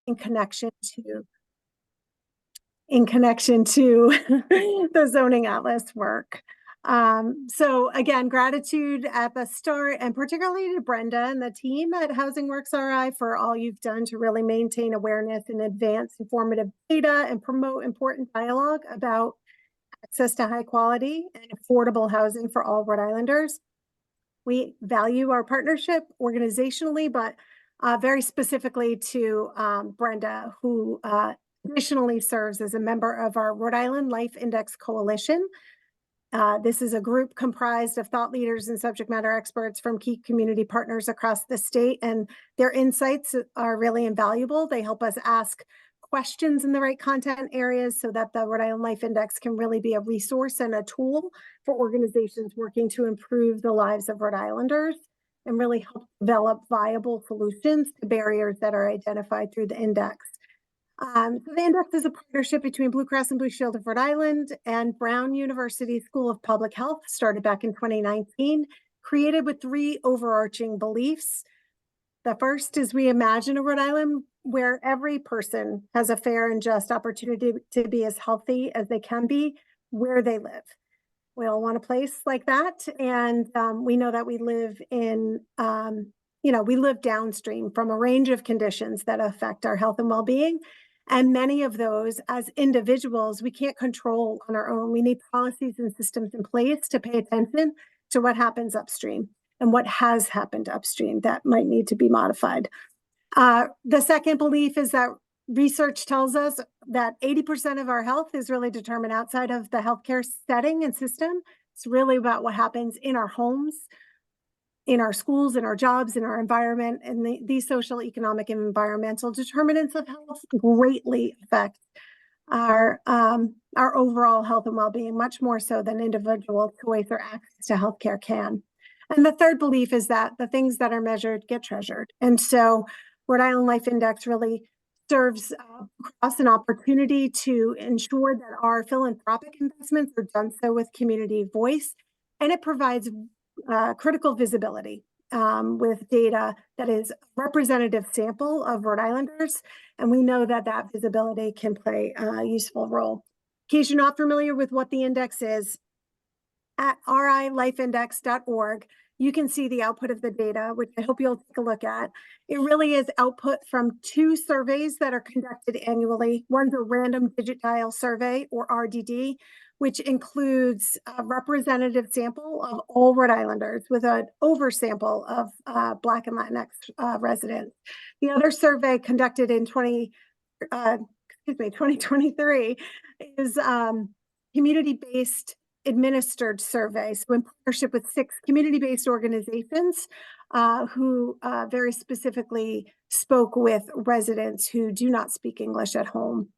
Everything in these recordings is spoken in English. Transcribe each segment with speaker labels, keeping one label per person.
Speaker 1: in connection to the Zoning Atlas work. So again, gratitude at the start, and particularly to Brenda and the team at HousingWorks RI for all you've done to really maintain awareness and advance informative data and promote important dialogue about access to high quality and affordable housing for all Rhode Islanders. We value our partnership organizationally, but very specifically to Brenda, who additionally serves as a member of our Rhode Island Life Index Coalition. This is a group comprised of thought leaders and subject matter experts from key community partners across the state, and their insights are really invaluable. They help us ask questions in the right content areas so that the Rhode Island Life Index can really be a resource and a tool for organizations working to improve the lives of Rhode Islanders and really help develop viable solutions to barriers that are identified through the index. So the index is a partnership between Blue Cross and Blue Shield of Rhode Island and Brown University School of Public Health, started back in 2019, created with three overarching beliefs. The first is we imagine a Rhode Island where every person has a fair and just opportunity to be as healthy as they can be where they live. We all want a place like that. And we know that we live in, we live downstream from a range of conditions that affect our health and well-being. And many of those, as individuals, we can't control on our own. We need policies and systems in place to pay attention to what happens upstream and what has happened upstream that might need to be modified. The second belief is that research tells us that 80% of our health is really determined outside of the healthcare setting and system. It's really about what happens in our homes, in our schools, in our jobs, in our environment, and these social, economic, and environmental determinants of health greatly affect our overall health and well-being, much more so than individual choice or access to healthcare can. And the third belief is that the things that are measured get treasured. And so Rhode Island Life Index really serves us an opportunity to ensure that our philanthropic investments are done so with community voice, and it provides critical visibility with data that is a representative sample of Rhode Islanders, and we know that that visibility can play a useful role. In case you're not familiar with what the index is, at rilifeindex.org, you can see the output of the data, which I hope you'll take a look at. It really is output from two surveys that are conducted annually. One's a random digit dial survey, or RDD, which includes a representative sample of all Rhode Islanders with an oversample of Black and Latinx residents. The other survey conducted in 2023 is community-based administered survey, so in partnership with 6 community-based organizations who very specifically spoke with residents who do not speak English at home.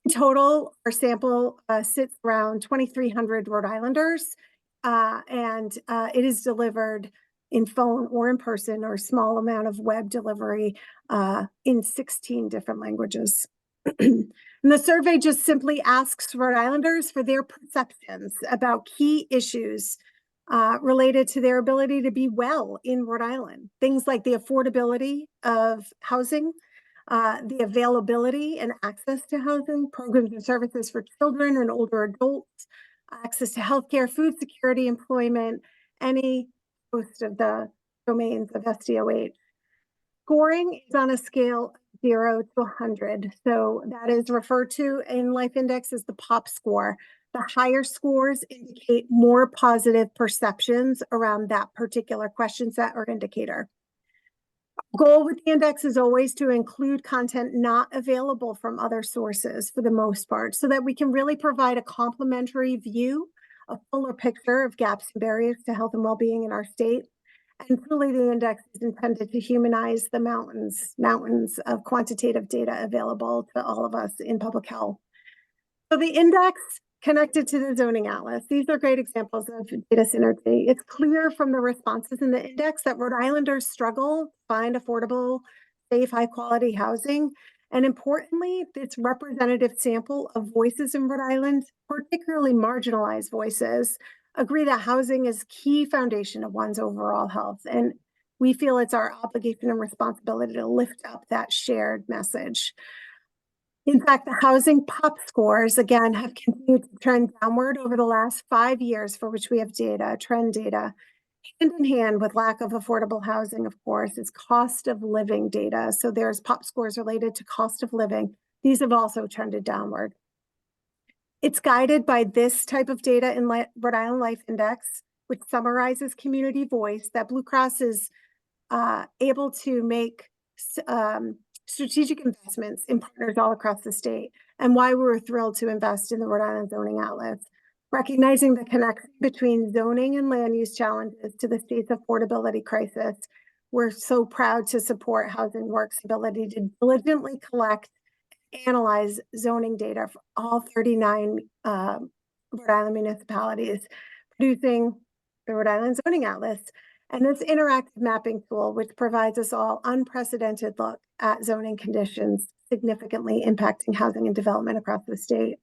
Speaker 1: In total, our sample sits around 2,300 Rhode Islanders, and it is delivered in phone or in person or a small amount of web delivery in 16 different languages. And the survey just simply asks Rhode Islanders for their perceptions about key issues related to their ability to be well in Rhode Island. Things like the affordability of housing, the availability and access to housing, programs and services for children and older adults, access to healthcare, food security, employment, any host of the domains of SDOH. Scoring is on a scale 0 to 100. So that is referred to in Life Index as the POP score. The higher scores indicate more positive perceptions around that particular question set or indicator. Goal with the index is always to include content not available from other sources for the most part, so that we can really provide a complementary view, a fuller picture of gaps and barriers to health and well-being in our state. And truly, the index is intended to humanize the mountains of quantitative data available to all of us in public health. So the index connected to the Zoning Atlas. These are great examples of data synergy. It's clear from the responses in the index that Rhode Islanders struggle to find affordable, safe, high-quality housing. And importantly, this representative sample of voices in Rhode Island, particularly marginalized voices, agree that housing is key foundation of one's overall health. And we feel it's our obligation and responsibility to lift up that shared message. In fact, the housing POP scores, again, have continued to trend downward over the last 5 years, for which we have data, trend data. Hand in hand with lack of affordable housing, of course, is cost of living data. So there's POP scores related to cost of living. These have also trended downward. It's guided by this type of data in Rhode Island Life Index, which summarizes community voice, that Blue Cross is able to make strategic investments in partners all across the state, and why we were thrilled to invest in the Rhode Island Zoning Atlas. Recognizing the connection between zoning and land use challenges to the state's affordability crisis, we're so proud to support HousingWorks' ability to diligently collect, analyze zoning data for all 39 Rhode Island municipalities, producing the Rhode Island Zoning Atlas. And this interactive mapping tool, which provides us all unprecedented look at zoning conditions significantly impacting housing and development across the state.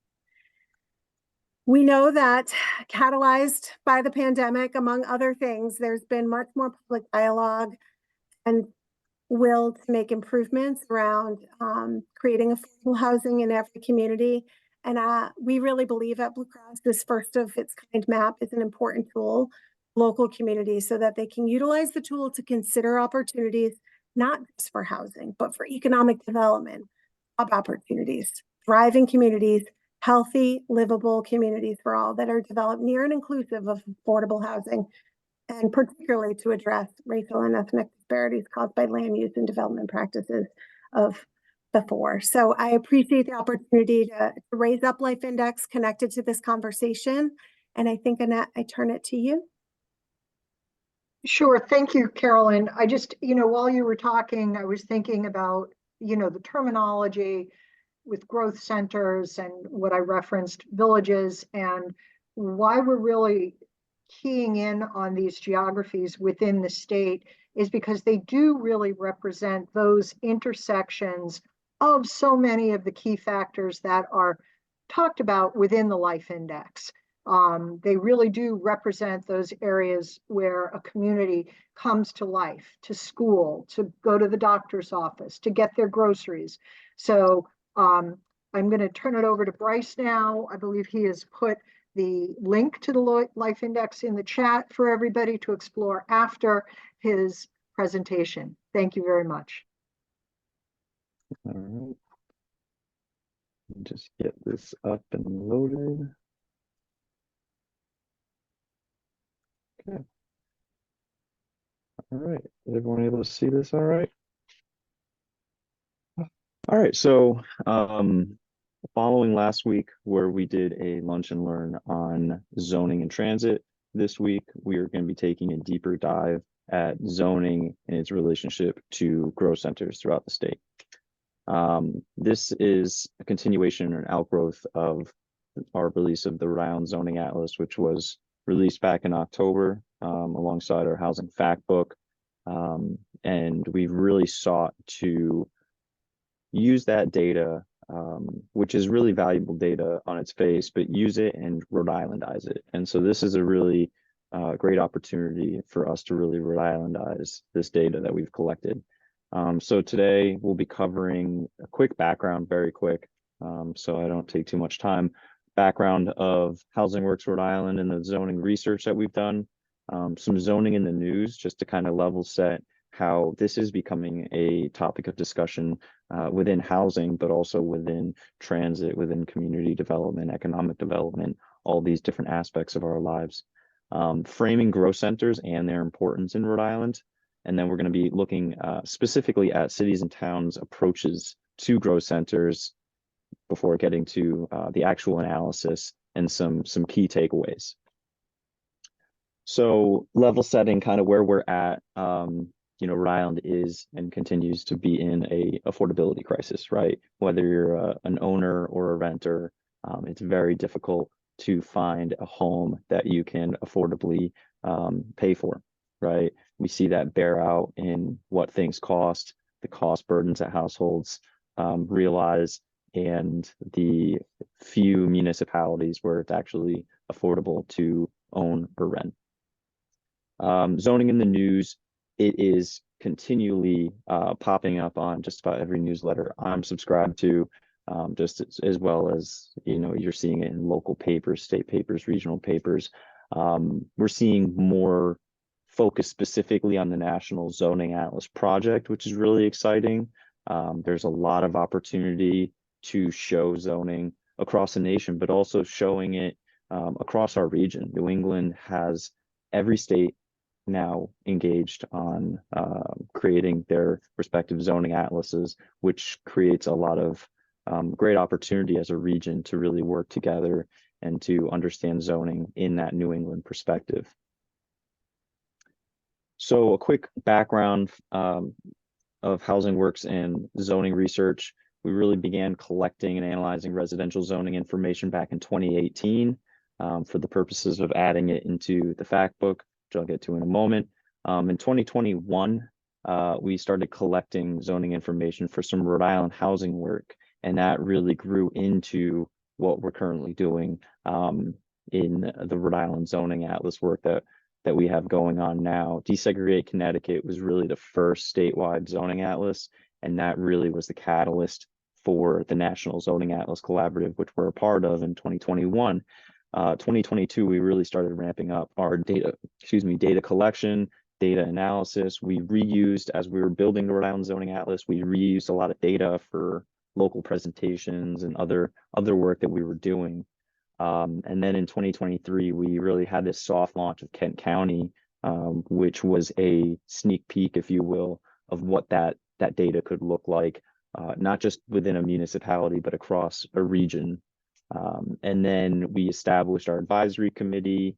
Speaker 1: We know that, catalyzed by the pandemic, among other things, there's been much more public dialogue and will to make improvements around creating affordable housing in every community. And we really believe at Blue Cross, this first of its kind map is an important tool for local communities so that they can utilize the tool to consider opportunities, not just for housing, but for economic development, job opportunities, thriving communities, healthy, livable communities for all that are developed near and inclusive of affordable housing, and particularly to address racial and ethnic disparities caused by land use and development practices of before. So I appreciate the opportunity to raise up Life Index connected to this conversation. And I think, Annette, I turn it to you.
Speaker 2: Sure. Thank you, Carolyn. I just, while you were talking, I was thinking about, the terminology with growth centers and what I referenced, villages, and why we're really keying in on these geographies within the state is because they do really represent those intersections of so many of the key factors that are talked about within the Life Index. They really do represent those areas where a community comes to life, to school, to go to the doctor's office, to get their groceries. So I'm going to turn it over to Bryce now. I believe he has put the link to the Life Index in the chat for everybody to explore after his presentation. Thank you very much.
Speaker 3: All right. Just get this up and loaded. Okay. All right. Is everyone able to see this all right? All right. So following last week where we did a lunch and learn on zoning and transit, this week we are going to be taking a deeper dive at zoning and its relationship to growth centers throughout the state. This is a continuation or an outgrowth of our release of the Rhode Island Zoning Atlas, which was released back in October alongside our housing fact book. And we've really sought to use that data, which is really valuable data on its face, but use it and Rhode Islandize it. And so this is a really great opportunity for us to really Rhode Islandize this data that we've collected. So today we'll be covering a quick background, very quick, so I don't take too much time. Background of HousingWorks Rhode Island and the zoning research that we've done, some zoning in the news, just to kind of level set how this is becoming a topic of discussion within housing, but also within transit, within community development, economic development, all these different aspects of our lives. Framing growth centers and their importance in Rhode Island. And then we're going to be looking specifically at cities and towns' approaches to growth centers before getting to the actual analysis and some key takeaways. So level setting kind of where we're at, Rhode Island is and continues to be in a affordability crisis, right? Whether you're an owner or a renter, it's very difficult to find a home that you can affordably pay for, right? We see that bear out in what things cost, the cost burdens that households realize, and the few municipalities where it's actually affordable to own or rent. Zoning in the news, it is continually popping up on just about every newsletter I'm subscribed to, just as well as, you know, you're seeing it in local papers, state papers, regional papers. We're seeing more focus specifically on the National Zoning Atlas project, which is really exciting. There's a lot of opportunity to show zoning across the nation, but also showing it across our region. New England has every state now engaged on creating their respective zoning atlases, which creates a lot of great opportunity as a region to really work together and to understand zoning in that New England perspective. So a quick background of HousingWorks and zoning research. We really began collecting and analyzing residential zoning information back in 2018 for the purposes of adding it into the fact book, which I'll get to in a moment. In 2021, we started collecting zoning information for some Rhode Island housing work, and that really grew into what we're currently doing in the Rhode Island Zoning Atlas work that we have going on now. Desegregate Connecticut was really the first statewide zoning atlas, and that really was the catalyst for the National Zoning Atlas Collaborative, which we're a part of in 2021. 2022, we really started ramping up our data collection, data analysis. We reused, as we were building the Rhode Island Zoning Atlas, we reused a lot of data for local presentations and other work that we were doing. And then in 2023, we really had this soft launch of Kent County, which was a sneak peek, if you will, of what that data could look like, not just within a municipality, but across a region. And then we established our advisory committee.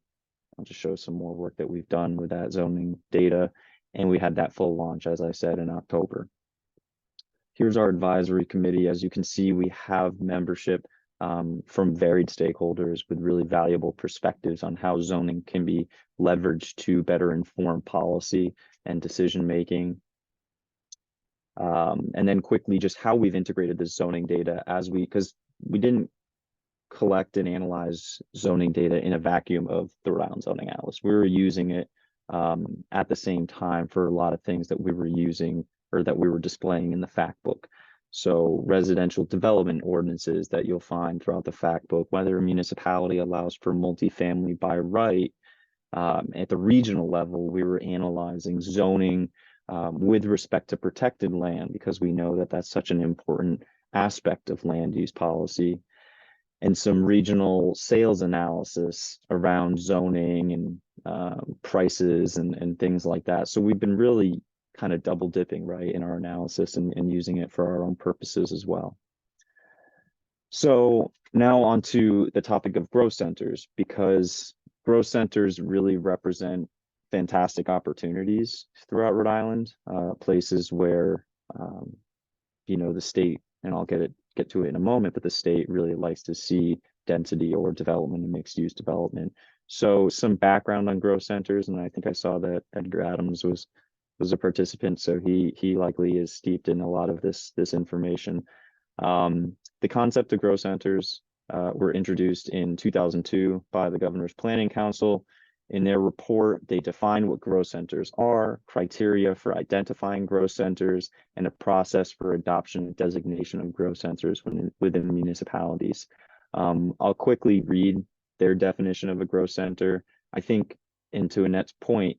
Speaker 3: I'll just show some more work that we've done with that zoning data. And we had that full launch, as I said, in October. Here's our advisory committee. As you can see, we have membership from varied stakeholders with really valuable perspectives on how zoning can be leveraged to better inform policy and decision making. And then quickly, just how we've integrated this zoning data because we didn't collect and analyze zoning data in a vacuum of the Rhode Island Zoning Atlas. We were using it at the same time for a lot of things that we were using or that we were displaying in the fact book. So residential development ordinances that you'll find throughout the fact book, whether a municipality allows for multifamily by right, at the regional level, we were analyzing zoning with respect to protected land, because we know that that's such an important aspect of land use policy, and some regional sales analysis around zoning and prices and things like that. So we've been really kind of double dipping, right, in our analysis and using it for our own purposes as well. So now on to the topic of growth centers, because growth centers really represent fantastic opportunities throughout Rhode Island, places where, you know, the state, and I'll get to it in a moment, but the state really likes to see density or development and mixed use development. So some background on growth centers, and I think I saw that Edgar Adams was a participant, so he likely is steeped in a lot of this information. The concept of growth centers were introduced in 2002 by the Governor's Planning Council. In their report, they define what growth centers are, criteria for identifying growth centers, and a process for adoption and designation of growth centers within municipalities. I'll quickly read their definition of a growth center. I think, and to Annette's point,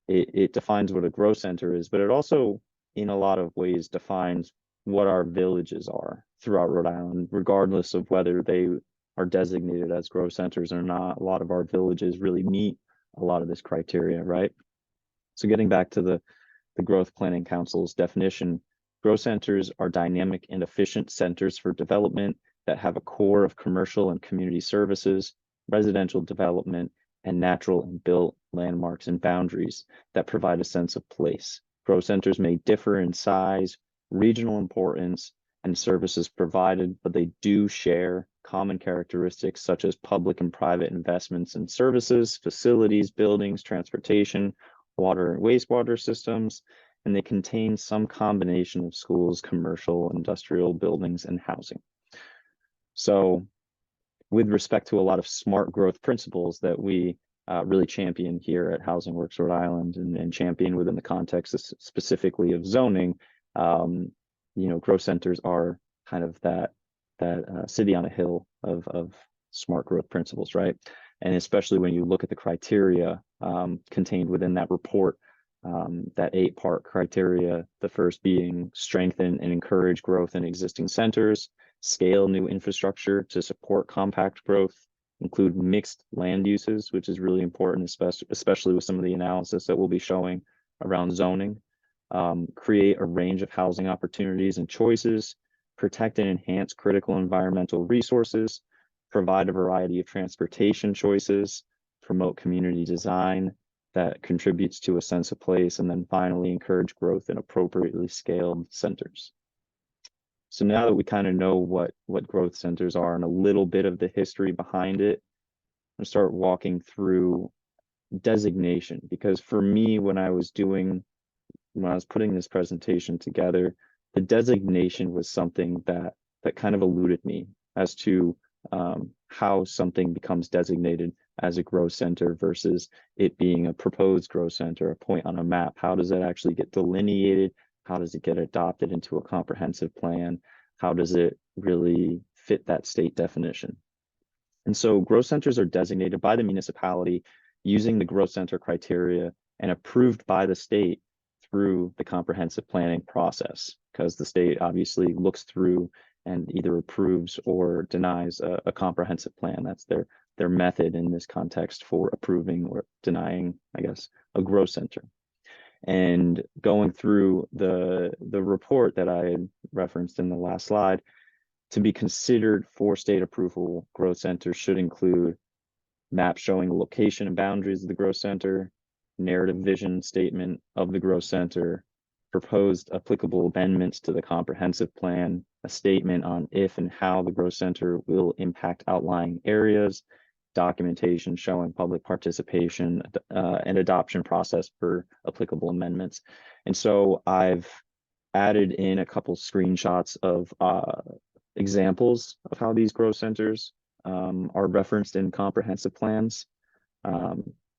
Speaker 3: it defines what a growth center is, but it also, in a lot of ways, defines what our villages are throughout Rhode Island, regardless of whether they are designated as growth centers or not. A lot of our villages really meet a lot of this criteria, right? So getting back to the Growth Planning Council's definition, growth centers are dynamic and efficient centers for development that have a core of commercial and community services, residential development, and natural and built landmarks and boundaries that provide a sense of place. Growth centers may differ in size, regional importance, and services provided, but they do share common characteristics such as public and private investments in services, facilities, buildings, transportation, water and wastewater systems, and they contain some combination of schools, commercial, industrial buildings, and housing. So with respect to a lot of smart growth principles that we really champion here at HousingWorks Rhode Island, and champion within the context specifically of zoning. Growth centers are kind of that city on a hill of smart growth principles, right? And especially when you look at the criteria contained within that report, that 8-part criteria, the first being strengthen and encourage growth in existing centers, scale new infrastructure to support compact growth, include mixed land uses, which is really important, especially with some of the analysis that we'll be showing around zoning, create a range of housing opportunities and choices, protect and enhance critical environmental resources, provide a variety of transportation choices, promote community design that contributes to a sense of place, and then finally encourage growth in appropriately scaled centers. So now that we kind of know what growth centers are and a little bit of the history behind it, I'm gonna start walking through designation, because for me, when I was putting this presentation together, the designation was something that kind of eluded me as to how something becomes designated as a growth center versus it being a proposed growth center, a point on a map. How does that actually get delineated? How does it get adopted into a comprehensive plan? How does it really fit that state definition? And so growth centers are designated by the municipality using the growth center criteria and approved by the state through the comprehensive planning process, because the state obviously looks through and either approves or denies a comprehensive plan. That's their method in this context for approving or denying, I guess, a growth center. And going through the report that I had referenced in the last slide, to be considered for state approval, growth centers should include maps showing the location and boundaries of the growth center, narrative vision statement of the growth center, proposed applicable amendments to the comprehensive plan, a statement on if and how the growth center will impact outlying areas, documentation showing public participation and adoption process for applicable amendments. And so I've added in a couple screenshots of examples of how these growth centers are referenced in comprehensive plans,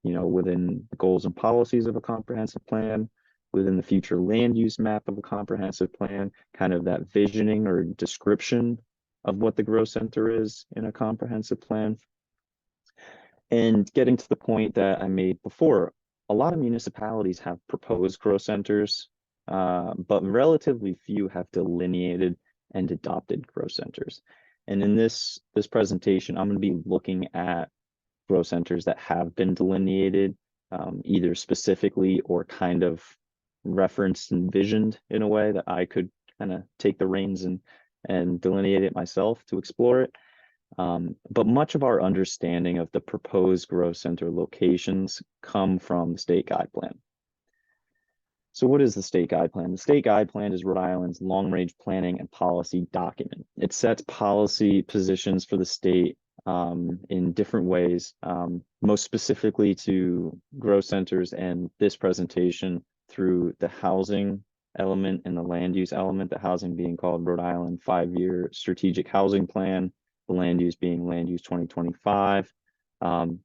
Speaker 3: within the goals and policies of a comprehensive plan, within the future land use map of a comprehensive plan, kind of that visioning or description of what the growth center is in a comprehensive plan. And getting to the point that I made before, a lot of municipalities have proposed growth centers, but relatively few have delineated and adopted growth centers. And in this presentation, I'm going to be looking at growth centers that have been delineated, either specifically or kind of referenced and visioned in a way that I could kind of take the reins and delineate it myself to explore it. But much of our understanding of the proposed growth center locations come from the state guide plan. So what is the state guide plan? The state guide plan is Rhode Island's long-range planning and policy document. It sets policy positions for the state in different ways, most specifically to growth centers and this presentation through the housing element and the land use element, the housing being called Rhode Island 5-year strategic housing plan, the land use being land use 2025.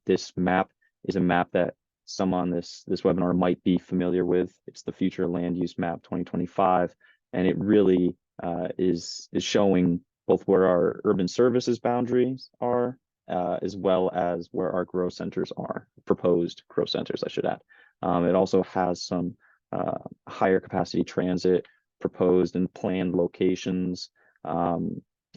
Speaker 3: This map is a map that some on this webinar might be familiar with. It's the future land use map 2025, and it really is showing both where our urban services boundaries are, as well as where our growth centers are, proposed growth centers, I should add. It also has some higher capacity transit proposed and planned locations,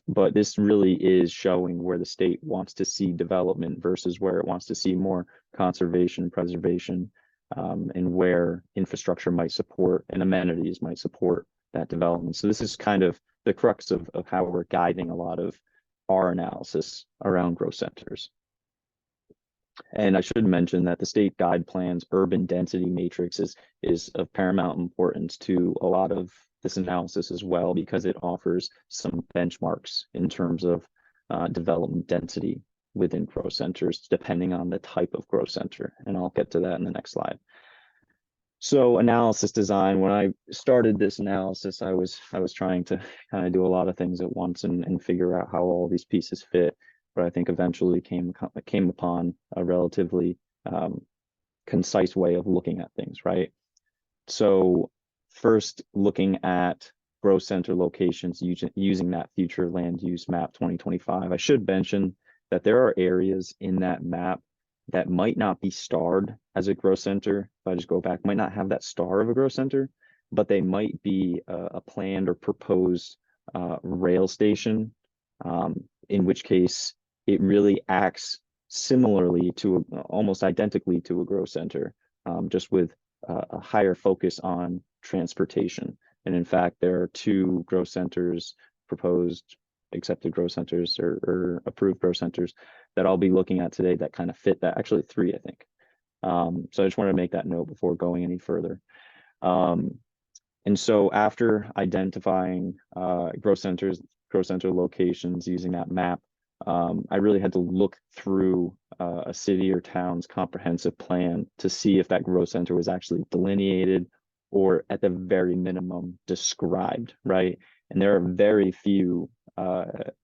Speaker 3: but this really is showing where the state wants to see development versus where it wants to see more conservation, preservation, and where infrastructure might support and amenities might support that development. So this is kind of the crux of how we're guiding a lot of our analysis around growth centers. And I should mention that the state guide plan's urban density matrix is of paramount importance to a lot of this analysis as well, because it offers some benchmarks in terms of development density within growth centers, depending on the type of growth center. And I'll get to that in the next slide. So analysis design, when I started this analysis, I was trying to kind of do a lot of things at once and figure out how all these pieces fit. But I think eventually came upon a relatively concise way of looking at things, right? So first, looking at growth center locations using that future land use map 2025, I should mention that there are areas in that map that might not be starred as a growth center. If I just go back, might not have that star of a growth center, but they might be a planned or proposed rail station, in which case it really acts similarly to almost identically to a growth center, just with a higher focus on transportation. And in fact, there are 2 growth centers, proposed accepted growth centers or approved growth centers, that I'll be looking at today that kind of fit that. Actually 3, I think. So I just wanted to make that note before going any further. And so after identifying growth center locations using that map, I really had to look through a city or town's comprehensive plan to see if that growth center was actually delineated or at the very minimum described, right? And there are very few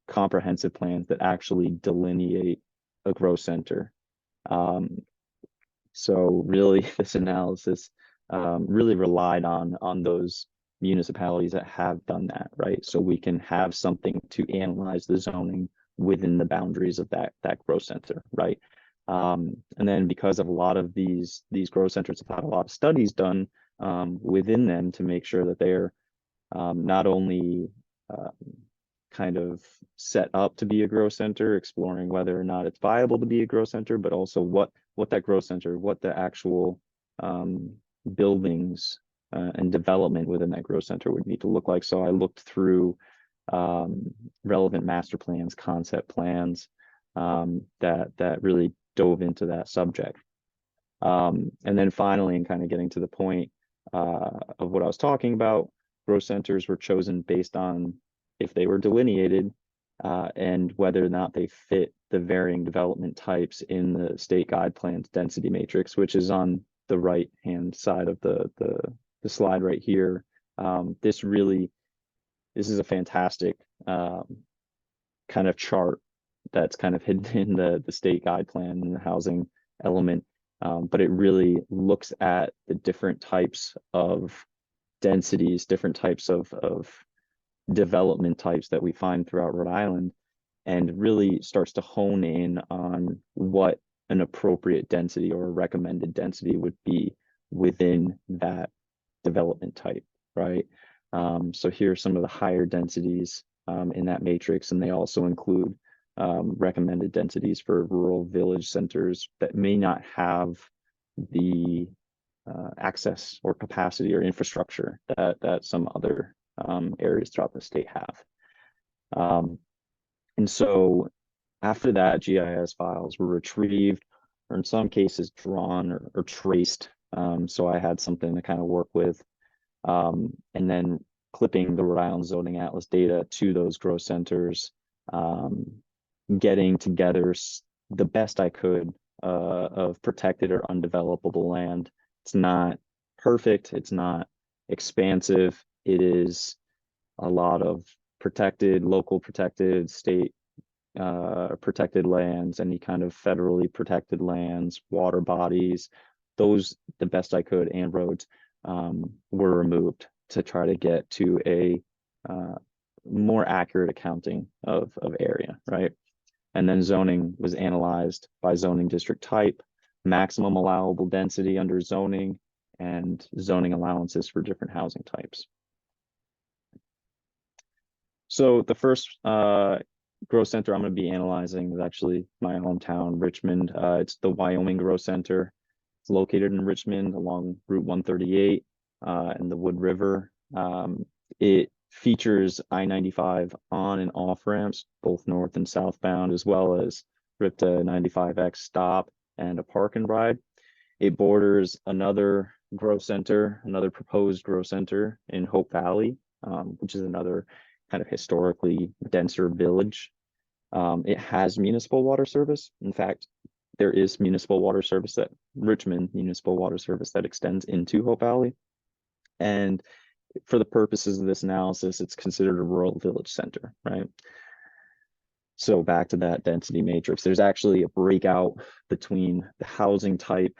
Speaker 3: comprehensive plans that actually delineate a growth center. So really this analysis really relied on those municipalities that have done that, right? So we can have something to analyze the zoning within the boundaries of that growth center, right? And then because of a lot of these growth centers have had a lot of studies done within them to make sure that they're not only kind of set up to be a growth center, exploring whether or not it's viable to be a growth center, but also what that growth center, what the actual buildings and development within that growth center would need to look like. So I looked through relevant master plans, concept plans that really dove into that subject. And then finally, and kind of getting to the point of what I was talking about, growth centers were chosen based on if they were delineated and whether or not they fit the varying development types in the state guide plans density matrix, which is on the right hand side of the slide right here. This is a fantastic kind of chart that's kind of hidden in the state guide plan and the housing element, but it really looks at the different types of densities, different types of development types that we find throughout Rhode Island, and really starts to hone in on what an appropriate density or a recommended density would be within that development type, right? So here are some of the higher densities in that matrix, and they also include recommended densities for rural village centers that may not have the access or capacity or infrastructure that some other areas throughout the state have. And so after that, GIS files were retrieved, or in some cases drawn or traced. So I had something to kind of work with. And then clipping the Rhode Island Zoning Atlas data to those growth centers, getting together the best I could of protected or undevelopable land. It's not perfect. It's not expansive. It is a lot of protected, local protected, state protected lands, any kind of federally protected lands, water bodies. Those, the best I could, and roads were removed to try to get to a more accurate accounting of area, right? And then zoning was analyzed by zoning district type, maximum allowable density under zoning, and zoning allowances for different housing types. So the first growth center I'm going to be analyzing is actually my hometown, Richmond. It's the Wyoming Growth Center. It's located in Richmond along Route 138 and the Wood River. It features I-95 on and off ramps, both north and southbound, as well as RIPTA 95X stop and a park and ride. It borders another growth center, another proposed growth center in Hope Valley, which is another kind of historically denser village. It has municipal water service. In fact, there is municipal water service that Richmond municipal water service that extends into Hope Valley. And for the purposes of this analysis, it's considered a rural village center, right? So back to that density matrix, there's actually a breakout between the housing type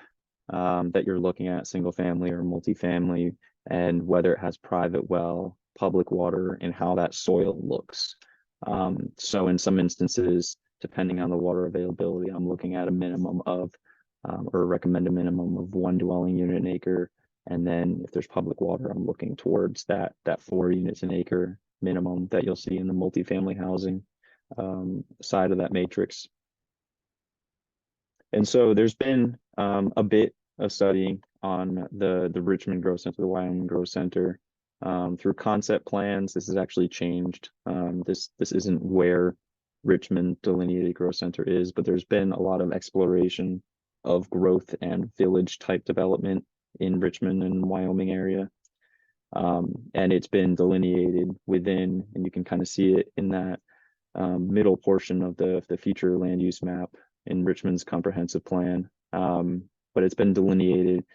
Speaker 3: that you're looking at, single family or multifamily, and whether it has private well, public water, and how that soil looks. So in some instances, depending on the water availability, I'm looking at a minimum of, or recommend a minimum of 1 dwelling unit an acre. And then if there's public water, I'm looking towards that 4 units an acre minimum that you'll see in the multifamily housing side of that matrix. And so there's been a bit of studying on the Richmond Growth Center, the Wyoming Growth Center, through concept plans. This has actually changed. This isn't where Richmond Delineated Growth Center is, but there's been a lot of exploration of growth and village type development in Richmond and Wyoming area. And it's been delineated within, and you can kind of see it in that middle portion of the future land use map in Richmond's comprehensive plan. But it's been delineated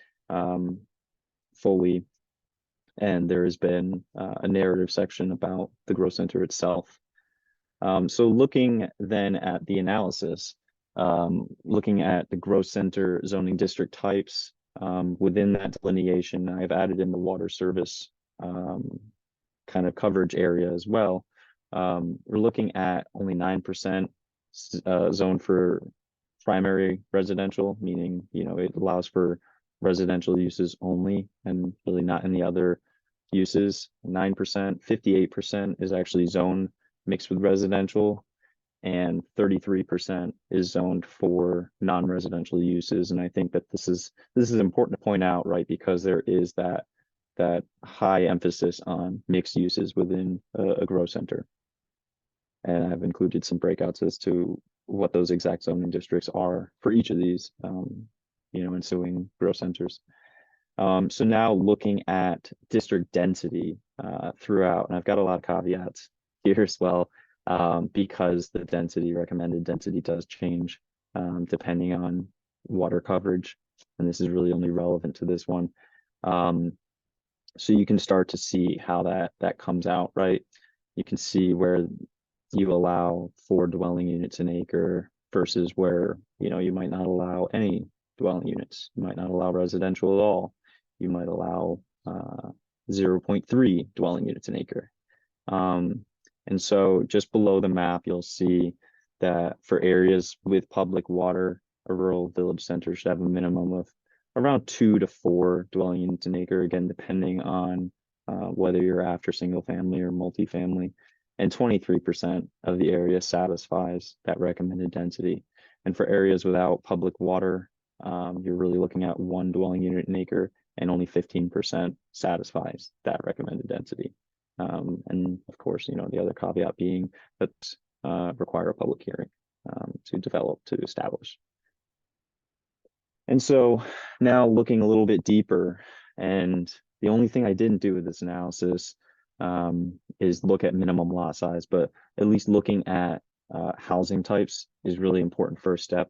Speaker 3: fully, and there has been a narrative section about the growth center itself. So looking then at the analysis, looking at the growth center zoning district types, within that delineation, I've added in the water service kind of coverage area as well. We're looking at only 9% zone for primary residential, meaning, you know, it allows for residential uses only and really not any other uses. 9%, 58% is actually zoned mixed with residential, and 33% is zoned for non-residential uses. And I think that this is important to point out, right? Because there is that high emphasis on mixed uses within a growth center. And I've included some breakouts as to what those exact zoning districts are for each of these, you know, ensuing growth centers. So now looking at district density throughout, and I've got a lot of caveats here as well, because the recommended density does change depending on water coverage, and this is really only relevant to this one. So you can start to see how that comes out, right? You can see where you allow 4 dwelling units an acre versus where, you know, you might not allow any dwelling units. You might not allow residential at all. You might allow 0.3 dwelling units an acre. And so just below the map, you'll see that for areas with public water, a rural village center should have a minimum of around 2 to 4 dwelling units an acre, again, depending on whether you're after single family or multifamily. And 23% of the area satisfies that recommended density. And for areas without public water, you're really looking at 1 dwelling unit an acre, and only 15% satisfies that recommended density. And of course, you know, the other caveat being that require a public hearing to establish. And so now looking a little bit deeper, and the only thing I didn't do with this analysis is look at minimum lot size, but at least looking at housing types is really important first step.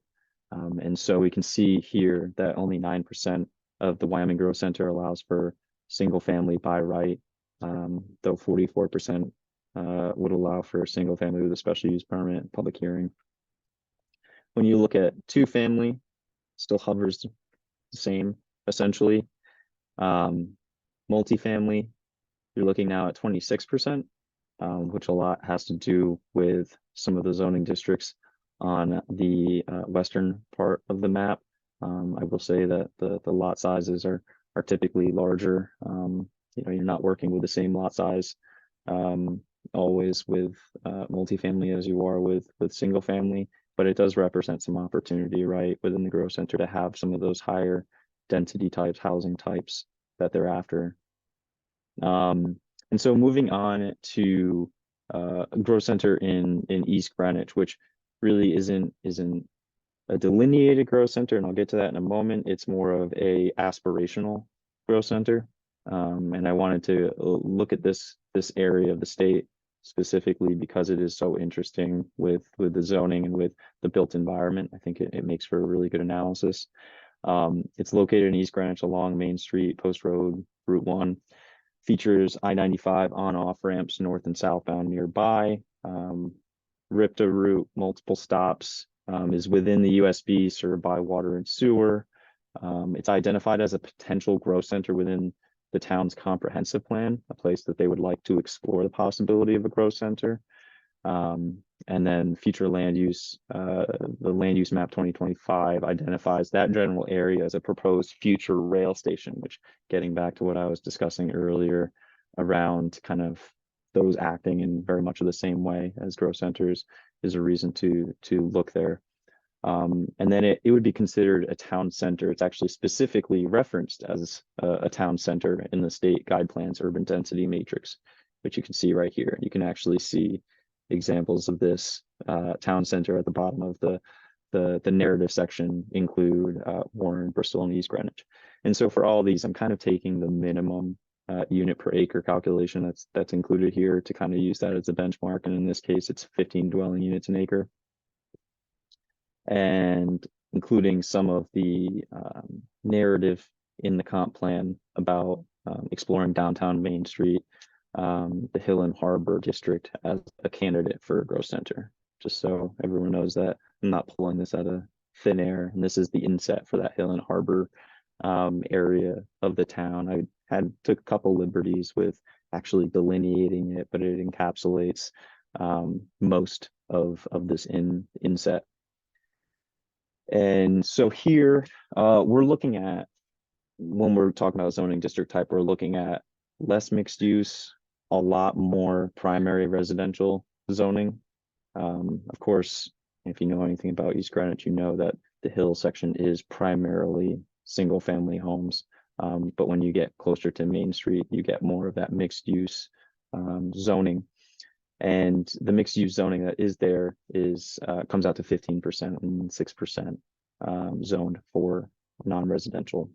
Speaker 3: And so we can see here that only 9% of the Wyoming Growth Center allows for single family by right, though 44% would allow for a single family with a special use permit, public hearing. When you look at 2 family, still hovers the same essentially. Multifamily, you're looking now at 26%, which a lot has to do with some of the zoning districts on the western part of the map. I will say that the lot sizes are typically larger. You know, you're not working with the same lot size always with multifamily as you are with single family, but it does represent some opportunity, right, within the growth center to have some of those higher density types, housing types that they're after. And so moving on to a growth center in East Greenwich, which really isn't a delineated growth center, and I'll get to that in a moment. It's more of a aspirational growth center. And I wanted to look at this area of the state specifically because it is so interesting with the zoning and with the built environment. I think it makes for a really good analysis. It's located in East Greenwich along Main Street, Post Road, Route 1. Features I-95 on-off ramps north and southbound nearby. RIPTA route, multiple stops, is within the USB, served by water and sewer. It's identified as a potential growth center within the town's comprehensive plan, a place that they would like to explore the possibility of a growth center. And then future land use, the land use map 2025 identifies that general area as a proposed future rail station, which, getting back to what I was discussing earlier around kind of those acting in very much of the same way as growth centers, is a reason to look there. And then it would be considered a town center. It's actually specifically referenced as a town center in the state guide plans urban density matrix, which you can see right here. You can actually see examples of this town center at the bottom of the narrative section include Warren, Bristol, and East Greenwich. And so for all these, I'm kind of taking the minimum unit per acre calculation that's included here to kind of use that as a benchmark. And in this case, it's 15 dwelling units an acre. And including some of the narrative in the comp plan about exploring downtown Main Street, the Hill and Harbor district as a candidate for a growth center, just so everyone knows that I'm not pulling this out of thin air. And this is the inset for that Hill and Harbor area of the town. I took a couple liberties with actually delineating it, but it encapsulates most of this inset. And so here we're looking at, when we're talking about zoning district type, we're looking at less mixed use, a lot more primary residential zoning. Of course, if you know anything about East Greenwich, you know that the Hill section is primarily single family homes. But when you get closer to Main Street, you get more of that mixed use zoning. And the mixed use zoning that is there is comes out to 15% and 6% zoned for non-residential.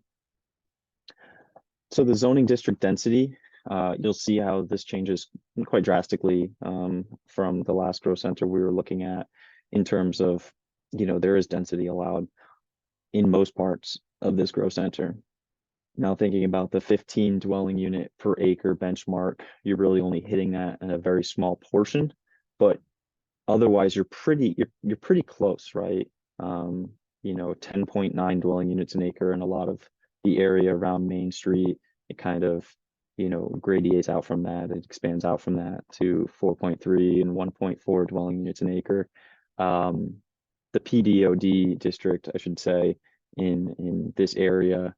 Speaker 3: So the zoning district density, you'll see how this changes quite drastically from the last growth center we were looking at, in terms of, there is density allowed in most parts of this growth center. Now, thinking about the 15 dwelling unit per acre benchmark, you're really only hitting that in a very small portion, but otherwise you're pretty close, right? 10.9 dwelling units an acre in a lot of the area around Main Street. It kind of, gradiates out from that. It expands out from that to 4.3 and 1.4 dwelling units an acre. The PDOD district, I should say, in this area,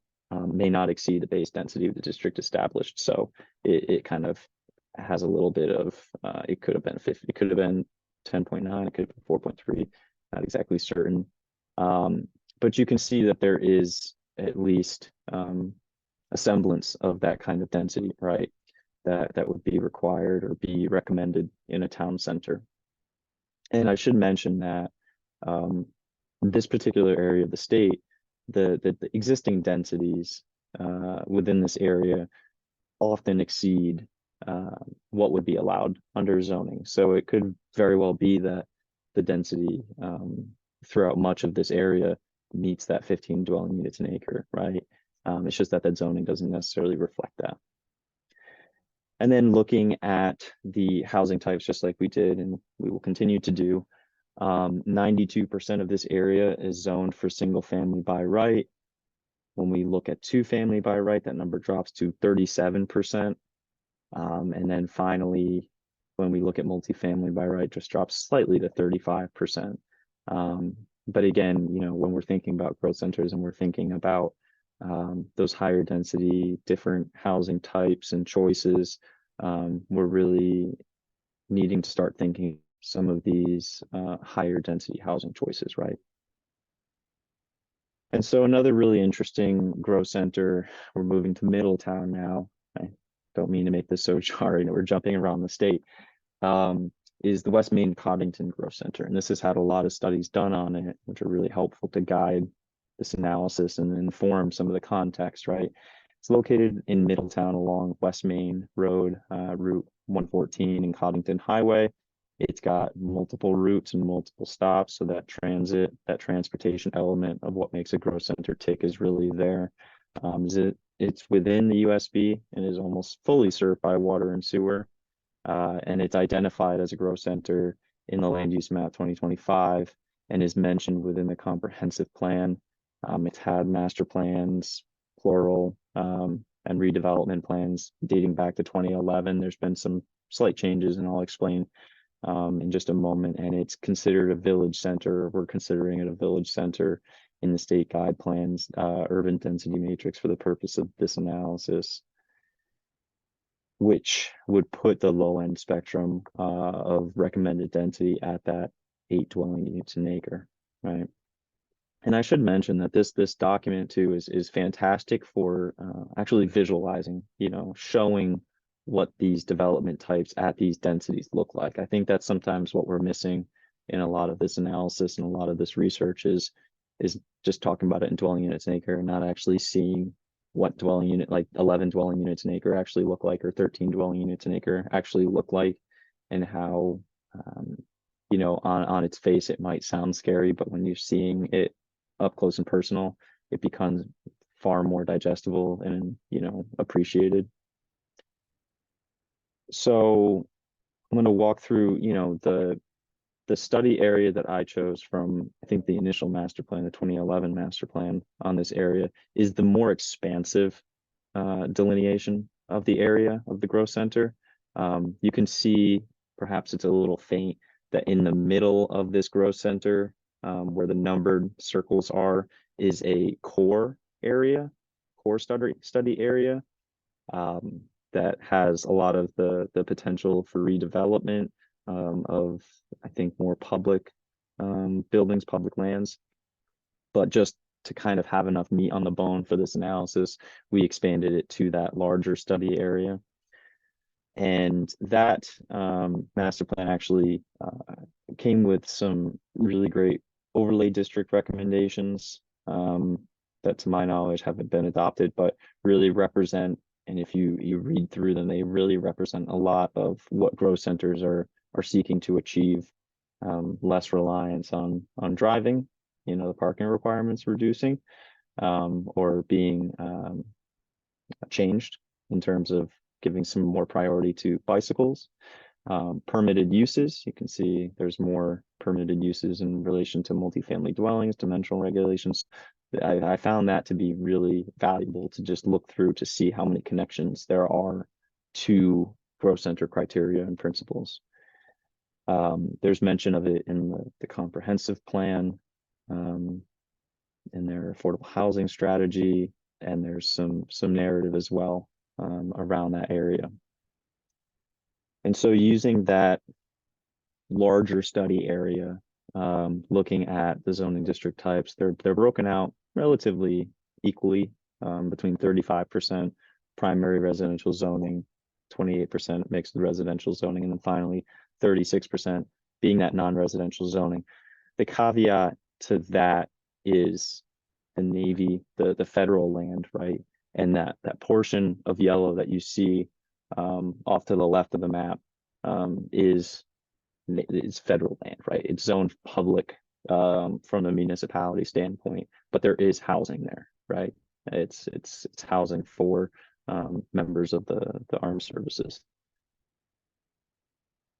Speaker 3: may not exceed the base density of the district established. So it kind of has a little bit of, it could have been 50, it could have been 10.9, it could have been 4.3, not exactly certain. But you can see that there is at least a semblance of that kind of density, right? That would be required or be recommended in a town center. And I should mention that this particular area of the state, the existing densities within this area often exceed what would be allowed under zoning. So it could very well be that the density throughout much of this area meets that 15 dwelling units an acre, right? It's just that zoning doesn't necessarily reflect that. And then looking at the housing types, just like we did and we will continue to do, 92% of this area is zoned for single family by right. When we look at two family by right, that number drops to 37%. And then finally, when we look at multifamily by right, just drops slightly to 35%. But again, when we're thinking about growth centers and we're thinking about those higher density, different housing types and choices, we're really needing to start thinking some of these higher density housing choices, right? And so another really interesting growth center, we're moving to Middletown now. I don't mean to make this so jarring, we're jumping around the state, is the West Main Coddington Growth Center. And this has had a lot of studies done on it, which are really helpful to guide this analysis and inform some of the context, right? It's located in Middletown along West Main Road, Route 114 and Coddington Highway. It's got multiple routes and multiple stops, so that transportation element of what makes a growth center tick is really there. It's within the USB and is almost fully served by water and sewer, and it's identified as a growth center in the land use map 2025 and is mentioned within the comprehensive plan. It's had master plans, plural, and redevelopment plans dating back to 2011. There's been some slight changes, and I'll explain in just a moment. And it's considered a village center. We're considering it a village center in the state guide plans, urban density matrix for the purpose of this analysis, which would put the low end spectrum of recommended density at that 8 dwelling units an acre, right? And I should mention that this document too is fantastic for actually visualizing, showing what these development types at these densities look like. I think that's sometimes what we're missing in a lot of this analysis and a lot of this research is just talking about it in dwelling units an acre and not actually seeing what dwelling unit, like 11 dwelling units an acre actually look like, or 13 dwelling units an acre actually look like, and how, on its face, it might sound scary, but when you're seeing it up close and personal, it becomes far more digestible and, appreciated. So I'm going to walk through, the study area that I chose from, I think, the initial master plan, the 2011 master plan on this area, is the more expansive delineation of the area of the growth center. You can see, perhaps it's a little faint, that in the middle of this growth center, where the numbered circles are, is a core study area that has a lot of the potential for redevelopment of, I think, more public buildings, public lands. But just to kind of have enough meat on the bone for this analysis, we expanded it to that larger study area. And that master plan actually came with some really great overlay district recommendations that, to my knowledge, haven't been adopted, but really represent, and if you read through them, they really represent a lot of what growth centers are seeking to achieve. Less reliance on driving, the parking requirements reducing, or being changed in terms of giving some more priority to bicycles. Permitted uses, you can see there's more permitted uses in relation to multifamily dwellings, dimensional regulations. I found that to be really valuable to just look through to see how many connections there are to growth center criteria and principles. There's mention of it in the comprehensive plan, in their affordable housing strategy, and there's some narrative as well around that area. And so using that larger study area, looking at the zoning district types, they're broken out relatively equally, between 35% primary residential zoning, 28% mixed residential zoning, and then finally 36% being that non-residential zoning. The caveat to that is the Navy, the federal land, right? And that portion of yellow that you see off to the left of the map is federal land, right? It's zoned public from the municipality standpoint, but there is housing there, right? It's housing for members of the armed services.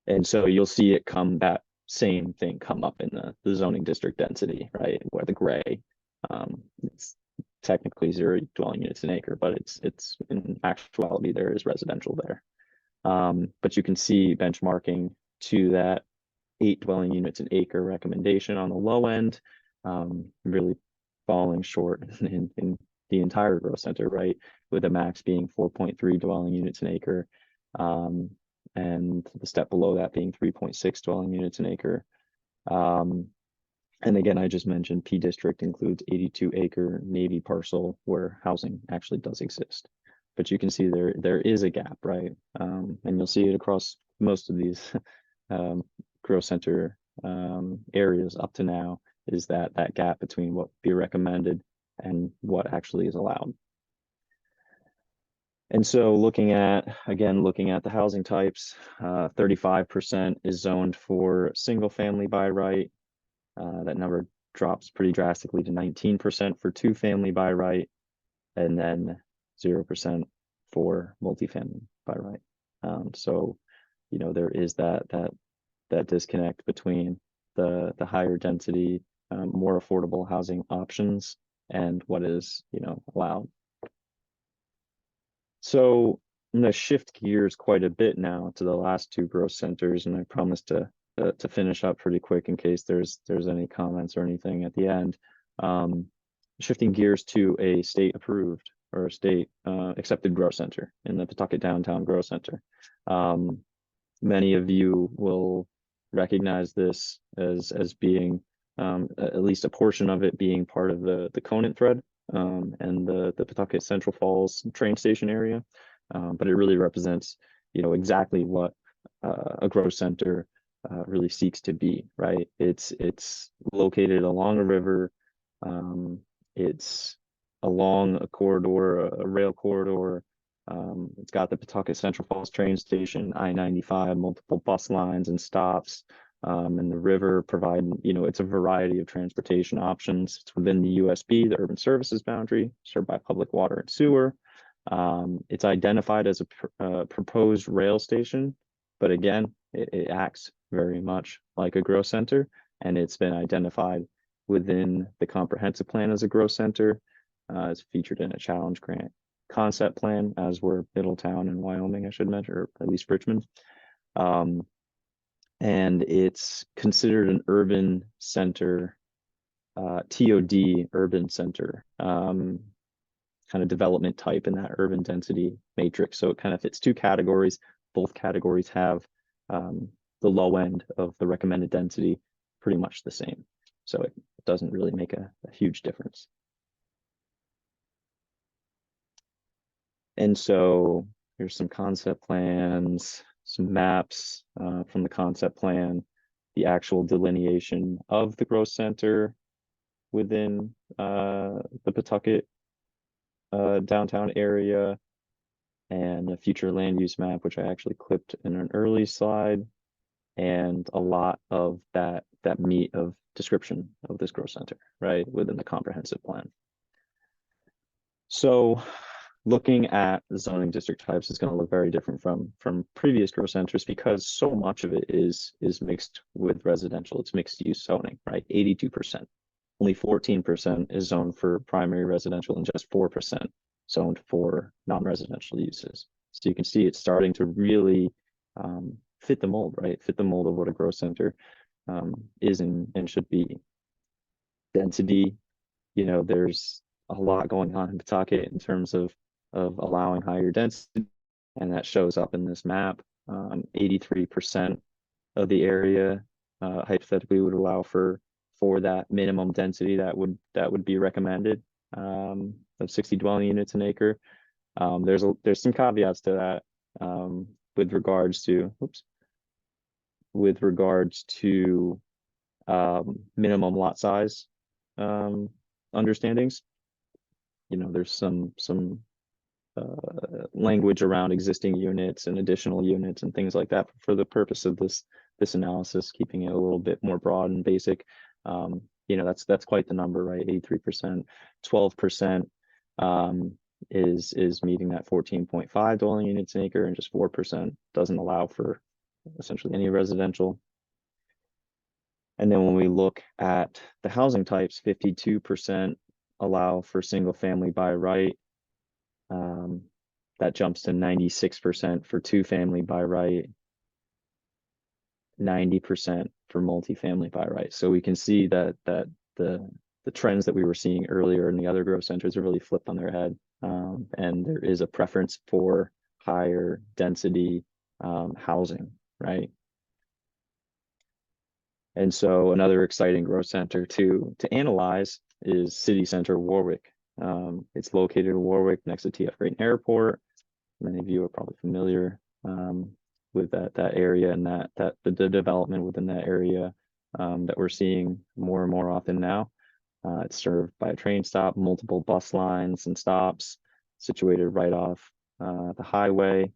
Speaker 3: And so you'll see that same thing come up in the zoning district density, right? Where the gray, it's technically 0 dwelling units an acre, but it's in actuality, there is residential there. But you can see benchmarking to that 8 dwelling units an acre recommendation on the low end, really falling short in the entire growth center, right? With the max being 4.3 dwelling units an acre, and the step below that being 3.6 dwelling units an acre. And again, I just mentioned P district includes 82-acre Navy parcel where housing actually does exist. But you can see there is a gap, right? And you'll see it across most of these growth center areas up to now, is that gap between what would be recommended and what actually is allowed. And so looking at the housing types, 35% is zoned for single family by right. That number drops pretty drastically to 19% for 2-family by right, and then 0% for multifamily by right. So, there is that that disconnect between the higher density, more affordable housing options and what is, allowed. So I'm going to shift gears quite a bit now to the last two growth centers, and I promise to finish up pretty quick in case there's any comments or anything at the end. Shifting gears to a state approved or a state accepted growth center in the Pawtucket Downtown Growth Center. Many of you will recognize this as being at least a portion of it being part of the Conant thread and the Pawtucket Central Falls train station area. But it really represents, exactly what a growth center really seeks to be, right? It's located along a river. It's along a corridor, a rail corridor. It's got the Pawtucket Central Falls train station, I-95, multiple bus lines and stops, and the river provide, it's a variety of transportation options. It's within the USB, the urban services boundary, served by public water and sewer. It's identified as a proposed rail station, but again, it acts very much like a growth center, and it's been identified within the comprehensive plan as a growth center. It's featured in a challenge grant concept plan, as were Middletown and Wyoming, I should mention, or at least Richmond. And it's considered an urban center, TOD urban center, kind of development type in that urban density matrix. So it kind of fits two categories. Both categories have the low end of the recommended density pretty much the same. So it doesn't really make a huge difference. And so here's some concept plans, some maps from the concept plan, the actual delineation of the growth center within the Pawtucket downtown area, and a future land use map, which I actually clipped in an early slide, and a lot of that meat of description of this growth center, right, within the comprehensive plan. So looking at the zoning district types is going to look very different from previous growth centers, because so much of it is mixed with residential. It's mixed use zoning, right? 82%. Only 14% is zoned for primary residential, and just 4% zoned for non-residential uses. So you can see it's starting to really fit the mold, right? Fit the mold of what a growth center is and should be. Density, there's a lot going on in Pawtucket in terms of allowing higher density, and that shows up in this map. 83% of the area hypothetically would allow for that minimum density that would be recommended of 60 dwelling units an acre. There's some caveats to that with regards to minimum lot size understandings. There's some language around existing units and additional units and things like that for the purpose of this analysis, keeping it a little bit more broad and basic. That's quite the number, right? 83%, 12% is meeting that 14.5 dwelling units an acre, and just 4% doesn't allow for essentially any residential. And then when we look at the housing types, 52% allow for single family by right. That jumps to 96% for two family by right, 90% for multifamily by right. So we can see that the trends that we were seeing earlier in the other growth centers are really flipped on their head, and there is a preference for higher density housing, right? And so another exciting growth center to analyze is City Center Warwick. It's located in Warwick next to TF Grayton Airport. Many of you are probably familiar with that area and the development within that area that we're seeing more and more often now. It's served by a train stop, multiple bus lines and stops, situated right off the highway.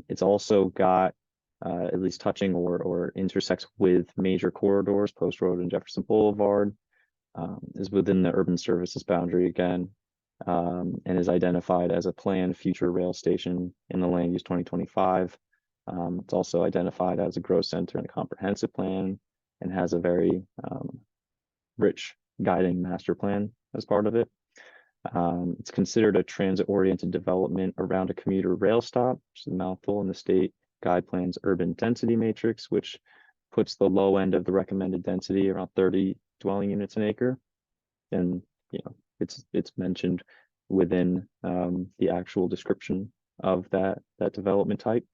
Speaker 3: It's also got at least touching or intersects with major corridors, Post Road and Jefferson Boulevard, is within the urban services boundary again, and is identified as a planned future rail station in the land use 2025 It's also identified as a growth center in a comprehensive plan and has a very rich guiding master plan as part of it. It's considered a transit-oriented development around a commuter rail stop, which is a mouthful in the state guide plan's urban density matrix, which puts the low end of the recommended density around 30 dwelling units an acre. And it's mentioned within the actual description of that development type.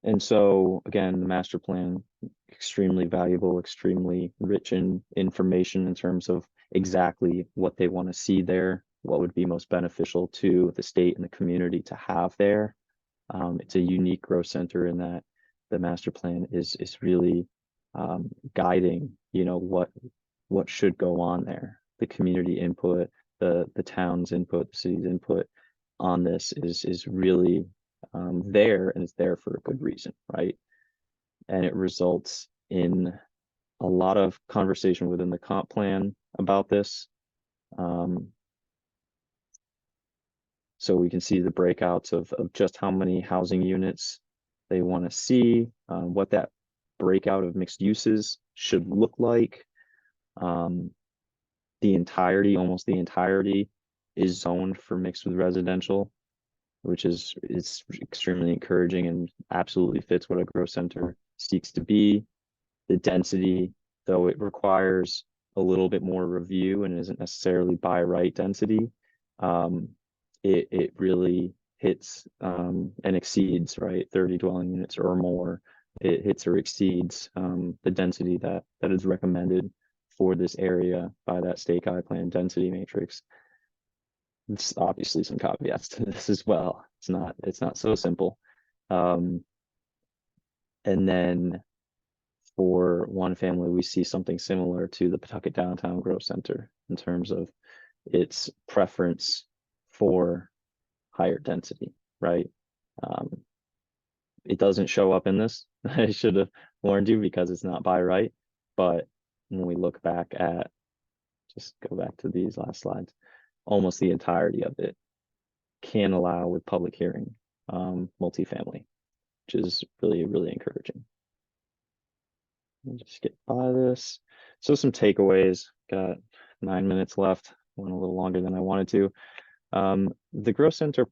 Speaker 3: And so again, the master plan, extremely valuable, extremely rich in information in terms of exactly what they want to see there, what would be most beneficial to the state and the community to have there. It's a unique growth center in that the master plan is really guiding, what should go on there. The community input, the town's input, the city's input on this is really there, and it's there for a good reason, right? And it results in a lot of conversation within the comp plan about this. So we can see the breakouts of just how many housing units they want to see, what that breakout of mixed uses should look like. Almost the entirety is zoned for mixed with residential, which is extremely encouraging and absolutely fits what a growth center seeks to be. The density, though it requires a little bit more review and isn't necessarily by right density, it really hits and exceeds, right, 30 dwelling units or more. It hits or exceeds the density that is recommended for this area by that state guide plan density matrix. There's obviously some caveats to this as well. It's not so simple. And then for one family, we see something similar to the Pawtucket Downtown Growth Center in terms of its preference for higher density, right? It doesn't show up in this. I should have warned you because it's not by right. But when we look back at, just go back to these last slides, almost the entirety of it can allow with public hearing multifamily, which is really, really encouraging. Let me just get by this. So some takeaways, got 9 minutes left, went a little longer than I wanted to. The growth center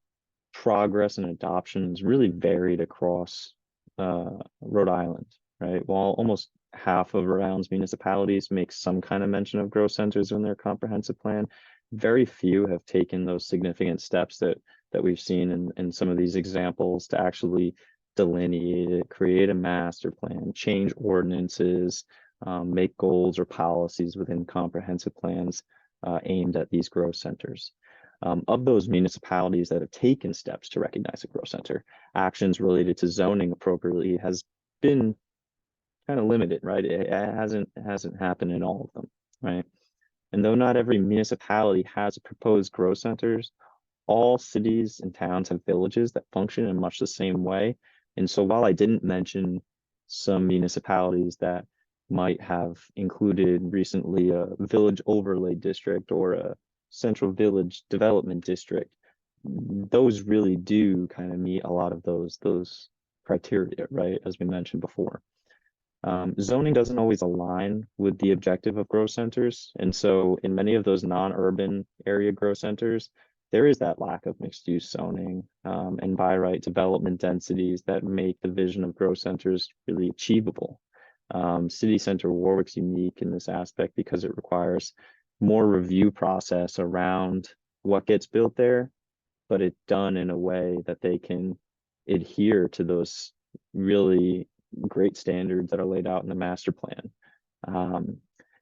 Speaker 3: progress and adoption is really varied across Rhode Island, right? While almost half of Rhode Island's municipalities make some kind of mention of growth centers in their comprehensive plan, very few have taken those significant steps that we've seen in some of these examples to actually delineate it, create a master plan, change ordinances, make goals or policies within comprehensive plans aimed at these growth centers. Of those municipalities that have taken steps to recognize a growth center, actions related to zoning appropriately has been kind of limited, right? It hasn't happened in all of them, right? And though not every municipality has proposed growth centers, all cities and towns have villages that function in much the same way. And so while I didn't mention some municipalities that might have included recently a village overlay district or a central village development district, those really do kind of meet a lot of those criteria, right? As we mentioned before. Zoning doesn't always align with the objective of growth centers. And so in many of those non-urban area growth centers, there is that lack of mixed use zoning and by right development densities that make the vision of growth centers really achievable. City Center Warwick's unique in this aspect because it requires more review process around what gets built there, but it's done in a way that they can adhere to those really great standards that are laid out in the master plan.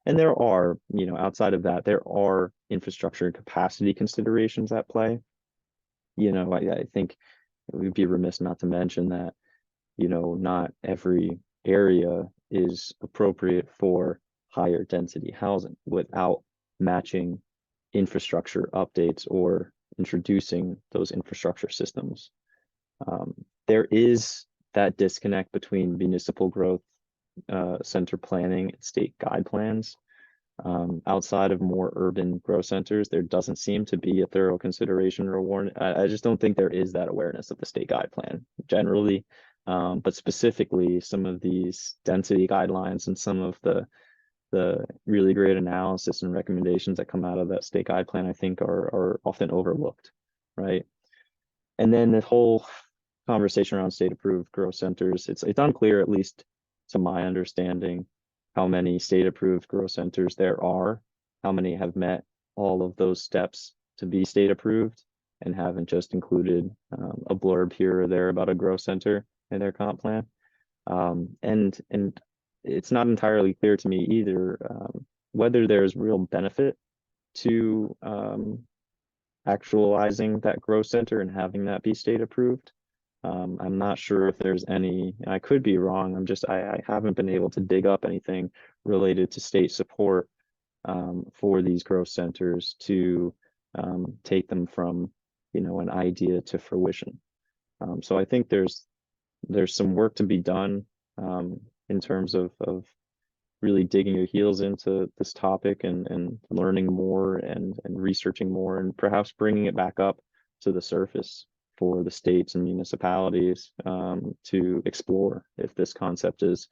Speaker 3: And there are, outside of that, there are infrastructure and capacity considerations at play. I think we'd be remiss not to mention that, not every area is appropriate for higher density housing without matching infrastructure updates or introducing those infrastructure systems. There is that disconnect between municipal growth center planning and state guide plans. outside of more urban growth centers, there doesn't seem to be a thorough consideration or awareness. I just don't think there is that awareness of the state guide plan generally, but specifically some of these density guidelines and some of the really great analysis and recommendations that come out of that state guide plan, I think are often overlooked, right? And then the whole conversation around state approved growth centers, it's unclear, at least to my understanding, how many state approved growth centers there are, how many have met all of those steps to be state approved and haven't just included a blurb here or there about a growth center in their comp plan. And it's not entirely clear to me either whether there's real benefit to actualizing that growth center and having that be state approved. I'm not sure if there's any, I could be wrong. I haven't been able to dig up anything related to state support for these growth centers to take them from, an idea to fruition. So I think there's some work to be done in terms of really digging your heels into this topic and learning more and researching more and perhaps bringing it back up to the surface for the states and municipalities to explore if this concept is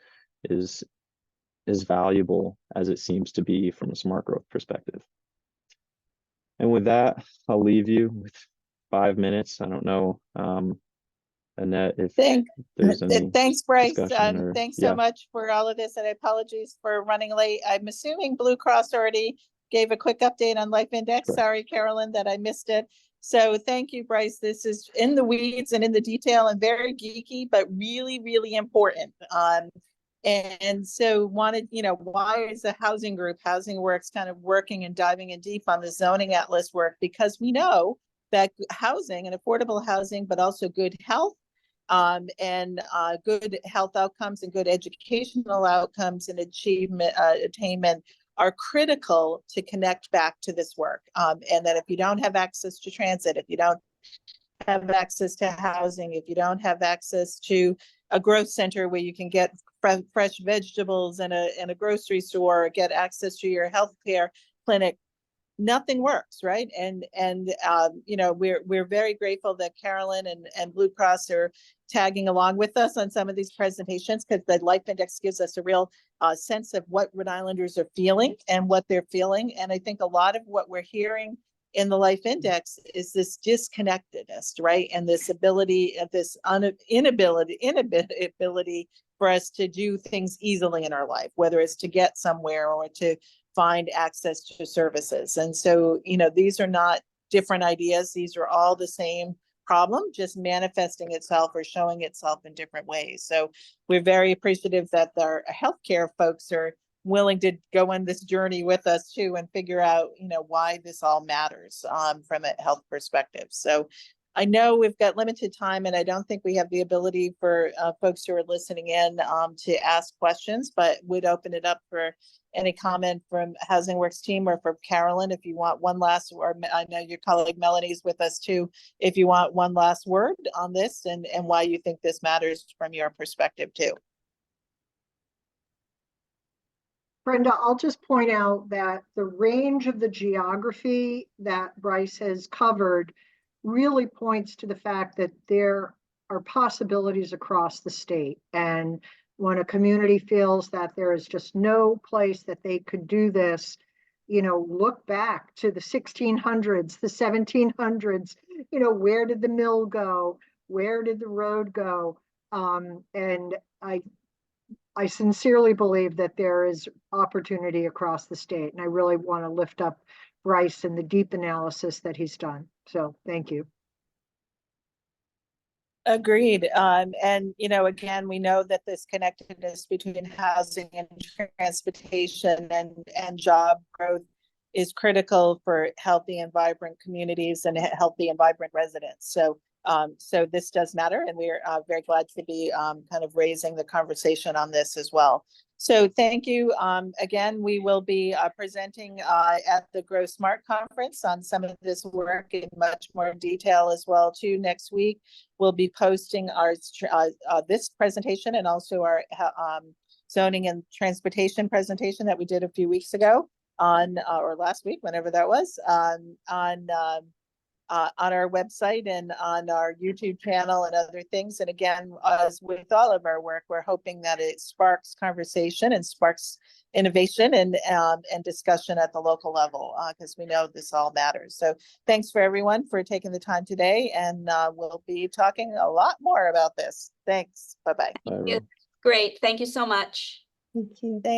Speaker 3: as valuable as it seems to be from a smart growth perspective. And with that, I'll leave you with 5 minutes. I don't know, Annette, if there's any
Speaker 4: Thanks, Bryce.
Speaker 3: discussion
Speaker 4: Thanks so much for all of this, and apologies for running late. I'm assuming Blue Cross already gave a quick update on Life Index.
Speaker 3: Sure.
Speaker 4: Sorry, Carolyn, that I missed it. So thank you, Bryce. This is in the weeds and in the detail and very geeky, but really, really important. And so wanted, why is the housing group, HousingWorks, kind of working and diving in deep on the zoning atlas work? Because we know that housing and affordable housing, but also good health and good health outcomes and good educational outcomes and attainment are critical to connect back to this work. And that if you don't have access to transit, if you don't have access to housing, if you don't have access to a growth center where you can get fresh vegetables in a grocery store, or get access to your healthcare clinic, nothing works, right? And we're very grateful that Carolyn and Blue Cross are tagging along with us on some of these presentations, because the Life Index gives us a real sense of what Rhode Islanders are feeling and what they're feeling. And I think a lot of what we're hearing in the Life Index is this disconnectedness, right? And this ability, this inability for us to do things easily in our life, whether it's to get somewhere or to find access to services. And so, these are not different ideas. These are all the same problem, just manifesting itself or showing itself in different ways. So we're very appreciative that our healthcare folks are willing to go on this journey with us too and figure out, why this all matters from a health perspective. So I know we've got limited time, and I don't think we have the ability for folks who are listening in to ask questions, but would open it up for any comment from HousingWorks team or from Carolyn if you want one last, or I know your colleague Melanie's with us too, if you want one last word on this and why you think this matters from your perspective too.
Speaker 2: Brenda, I'll just point out that the range of the geography that Bryce has covered really points to the fact that there are possibilities across the state. And when a community feels that there is just no place that they could do this, look back to the 1600s, the 1700s, where did the mill go? Where did the road go? And I sincerely believe that there is opportunity across the state. And I really want to lift up Bryce and the deep analysis that he's done. So thank you.
Speaker 4: Agreed. And, again, we know that this connectedness between housing and transportation and job growth is critical for healthy and vibrant communities and healthy and vibrant residents. So this does matter, and we're very glad to be kind of raising the conversation on this as well. So thank you. Again, we will be presenting at the Grow Smart Conference on some of this work in much more detail as well too next week. We'll be posting our this presentation and also our zoning and transportation presentation that we did a few weeks ago on, or last week, whenever that was, on our website and on our YouTube channel and other things. And again, as with all of our work, we're hoping that it sparks conversation and sparks innovation and discussion at the local level, because we know this all matters. So thanks for everyone for taking the time today, and we'll be talking a lot more about this. Thanks. Bye-bye.
Speaker 3: Bye, everyone.
Speaker 5: Great. Thank you so much.
Speaker 1: Thank you.
Speaker 4: Thanks.